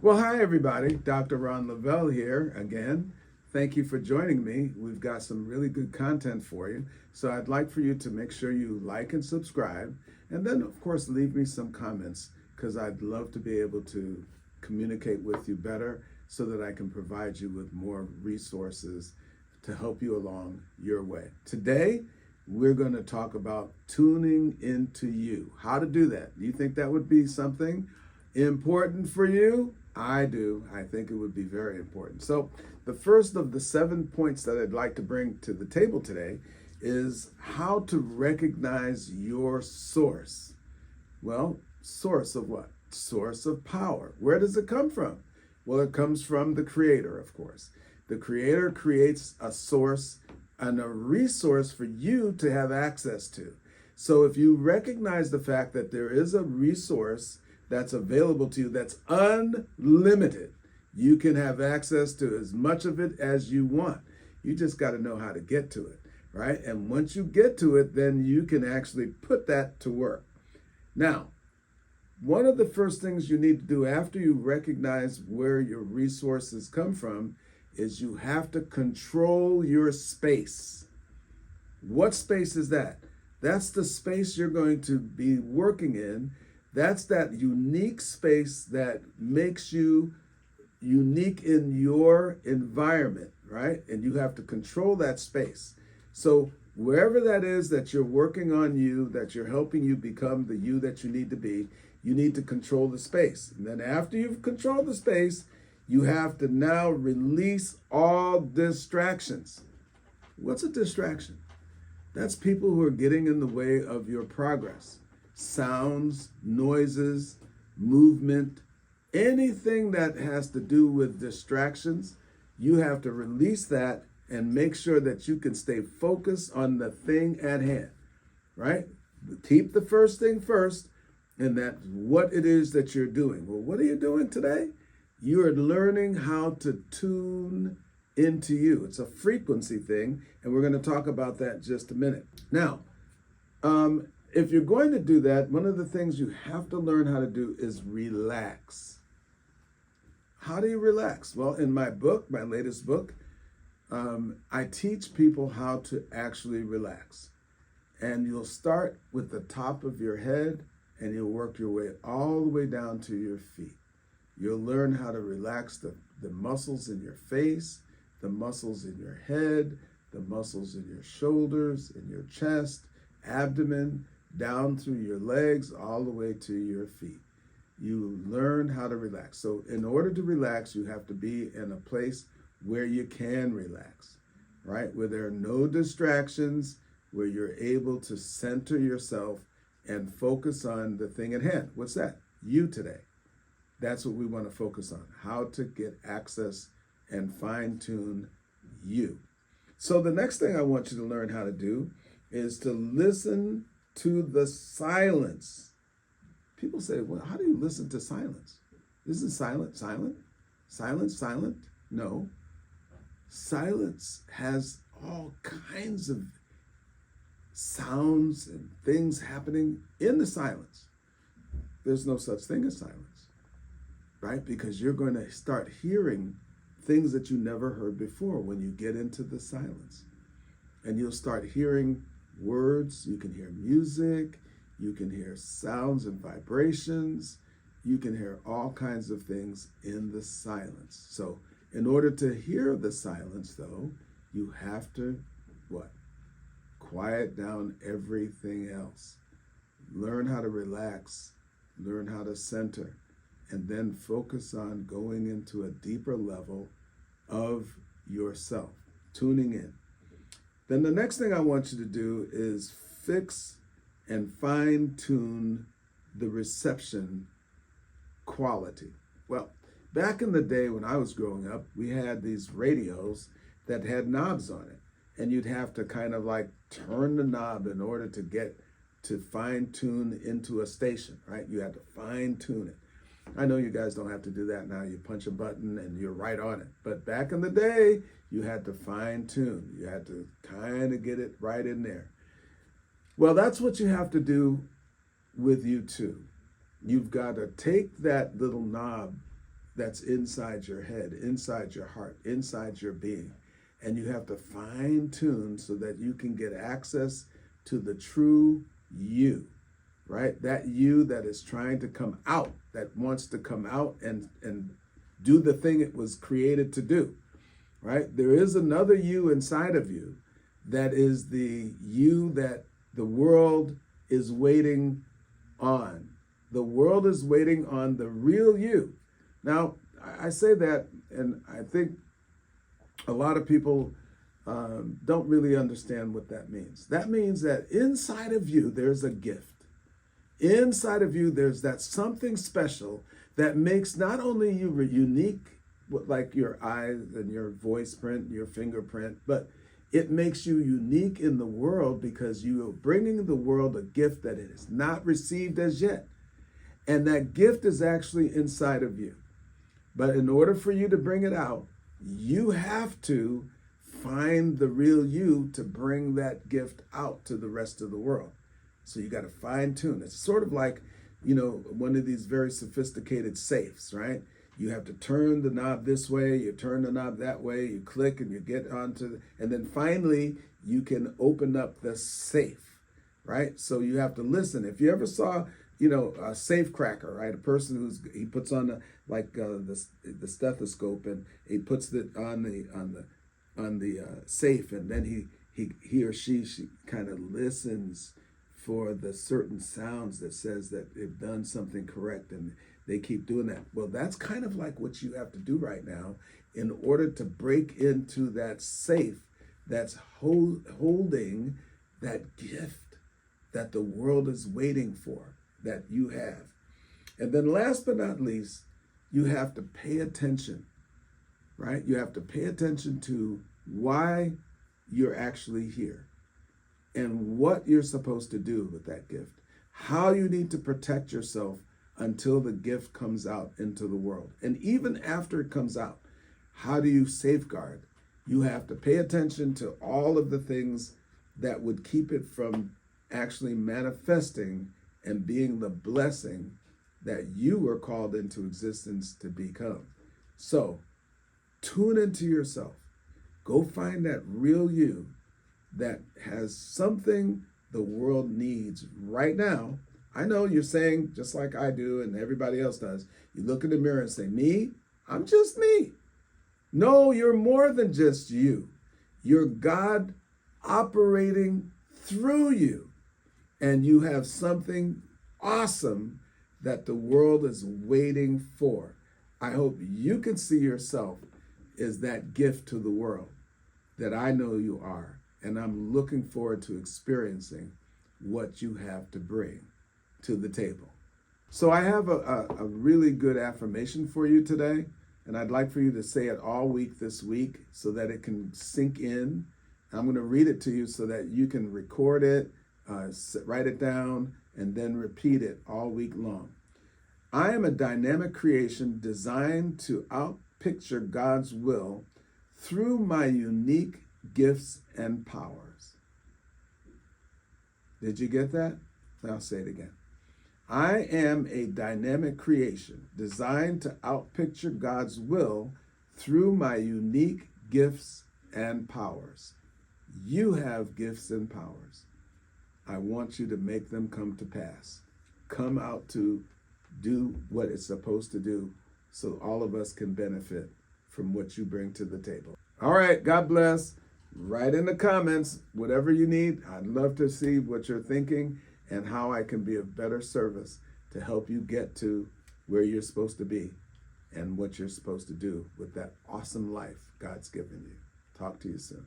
Well, hi, everybody. Dr. Ron Lavelle here again. Thank you for joining me. We've got some really good content for you. So I'd like for you to make sure you like and subscribe. And then, of course, leave me some comments because I'd love to be able to communicate with you better so that I can provide you with more resources to help you along your way. Today, we're going to talk about tuning into you. How to do that. Do you think that would be something important for you? I do. I think it would be very important. So, the first of the 7 points that I'd like to bring to the table today is how to recognize your source. Well, source of what? Source of power. Where does it come from? Well, it comes from the Creator, of course. The Creator creates a source and a resource for you to have access to. So, if you recognize the fact that there is a resource that's available to you that's unlimited, you can have access to as much of it as you want. You just got to know how to get to it, right? And once you get to it, then you can actually put that to work. Now, one of the first things you need to do after you recognize where your resources come from is you have to control your space. What space is that? That's the space you're going to be working in. That's that unique space that makes you unique in your environment, right? And you have to control that space. So wherever that is that you're working on you, that you're helping you become the you that you need to be, you need to control the space. And then after you've controlled the space, you have to now release all distractions. What's a distraction? That's people who are getting in the way of your progress. Sounds, noises, movement, anything that has to do with distractions, you have to release that and make sure that you can stay focused on the thing at hand, right? Keep the first thing first, and that's what it is that you're doing. Well, what are you doing today? You are learning how to tune into you. It's a frequency thing, and we're going to talk about that in just a minute. Now, if you're going to do that, one of the things you have to learn how to do is relax. How do you relax? Well, in my book, my latest book, I teach people how to actually relax. And you'll start with the top of your head and you'll work your way all the way down to your feet. You'll learn how to relax the muscles in your face, the muscles in your head, the muscles in your shoulders, in your chest, abdomen, down through your legs, all the way to your feet. You learn how to relax. So in order to relax, you have to be in a place where you can relax, right? Where there are no distractions, where you're able to center yourself and focus on the thing at hand. What's that? You today. That's what we want to focus on, how to get access and fine-tune you. So the next thing I want you to learn how to do is to listen to the silence. People say, well, how do you listen to silence? Isn't silent? Silent? No. Silence has all kinds of sounds and things happening in the silence. There's no such thing as silence, right? Because you're going to start hearing things that you never heard before when you get into the silence. And you'll start hearing words, you can hear music, you can hear sounds and vibrations, you can hear all kinds of things in the silence. So in order to hear the silence, though, you have to, what? Quiet down everything else. Learn how to relax, learn how to center, and then focus on going into a deeper level of yourself, tuning in. Then the next thing I want you to do is fix and fine-tune the reception quality. Well, back in the day when I was growing up, we had these radios that had knobs on it. And you'd have to kind of like turn the knob in order to get to fine-tune into a station, right? You had to fine-tune it. I know you guys don't have to do that now. You punch a button and you're right on it. But back in the day, you had to fine tune. You had to kind of get it right in there. Well, that's what you have to do with you too. You've got to take that little knob that's inside your head, inside your heart, inside your being. And you have to fine tune so that you can get access to the true you, right? That you that is trying to come out, that wants to come out and do the thing it was created to do, right? There is another you inside of you that is the you that the world is waiting on. The world is waiting on the real you. Now, I say that, and I think a lot of people don't really understand what that means. That means that inside of you, there's a gift. Inside of you, there's that something special that makes not only you unique, like your eyes and your voice print, your fingerprint, but it makes you unique in the world because you are bringing the world a gift that it has not received as yet. And that gift is actually inside of you. But in order for you to bring it out, you have to find the real you to bring that gift out to the rest of the world. So you got to fine tune. It's sort of like, one of these very sophisticated safes, right? You have to turn the knob this way, you turn the knob that way, you click and you get onto, and then finally you can open up the safe, right? So you have to listen. If you ever saw, a safe cracker, right? A person he puts on the stethoscope and he puts it on the safe, and then he or she kind of listens for the certain sounds that says that they've done something correct, and they keep doing that. Well, that's kind of like what you have to do right now in order to break into that safe that's holding that gift that the world is waiting for, that you have. And then last but not least, you have to pay attention, right? You have to pay attention to why you're actually here and what you're supposed to do with that gift, how you need to protect yourself until the gift comes out into the world. And even after it comes out, how do you safeguard? You have to pay attention to all of the things that would keep it from actually manifesting and being the blessing that you were called into existence to become. So tune into yourself. Go find that real you that has something the world needs right now. I know you're saying, just like I do and everybody else does, you look in the mirror and say, me? I'm just me. No, you're more than just you. You're God operating through you. And you have something awesome that the world is waiting for. I hope you can see yourself as that gift to the world that I know you are. And I'm looking forward to experiencing what you have to bring to the table. So I have a really good affirmation for you today, and I'd like for you to say it all week this week so that it can sink in. I'm going to read it to you so that you can record it, write it down, and then repeat it all week long. I am a dynamic creation designed to outpicture God's will through my unique gifts and powers. Did you get that? I'll say it again. I am a dynamic creation designed to outpicture God's will through my unique gifts and powers. You have gifts and powers. I want you to make them come to pass. Come out to do what it's supposed to do so all of us can benefit from what you bring to the table. All right, God bless. Write in the comments whatever you need. I'd love to see what you're thinking and how I can be of better service to help you get to where you're supposed to be and what you're supposed to do with that awesome life God's given you. Talk to you soon.